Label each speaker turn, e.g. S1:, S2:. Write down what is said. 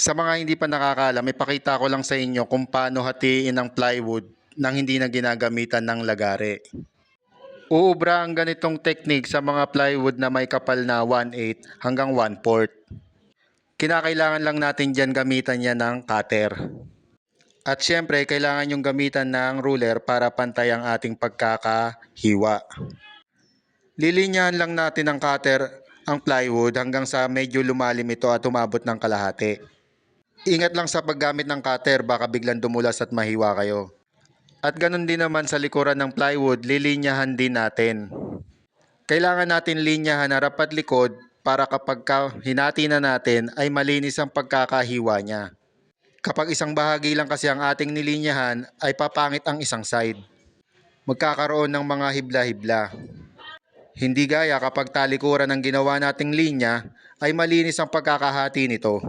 S1: Sa mga hindi pa nakakaalam, ipakita ko lang sa inyo kung paano hatiin ang plywood nang hindi na ginagamitan ng lagare. Uubra ang ganitong technique sa mga plywood na may kapal na 1/8 hanggang 1/4. Kinakailangan lang natin dyan gamitan niya ng cutter. At syempre, kailangan yung gamitan ng ruler para pantay ang ating pagkakahiwa. Lilinyahan lang natin ng cutter ang plywood hanggang sa medyo lumalim ito at umabot ng kalahati. Ingat lang sa paggamit ng cutter, baka biglang dumulas at mahiwa kayo. At ganun din naman sa likuran ng plywood, lilinyahan din natin. Kailangan natin linyahan harap at likod para kapag hinati na natin ay malinis ang pagkakahiwa niya. Kapag isang bahagi lang kasi ang ating nilinyahan ay papangit ang isang side. Magkakaroon ng mga hibla-hibla. Hindi gaya kapag talikuran ang ginawa nating linya ay malinis ang pagkakahati nito.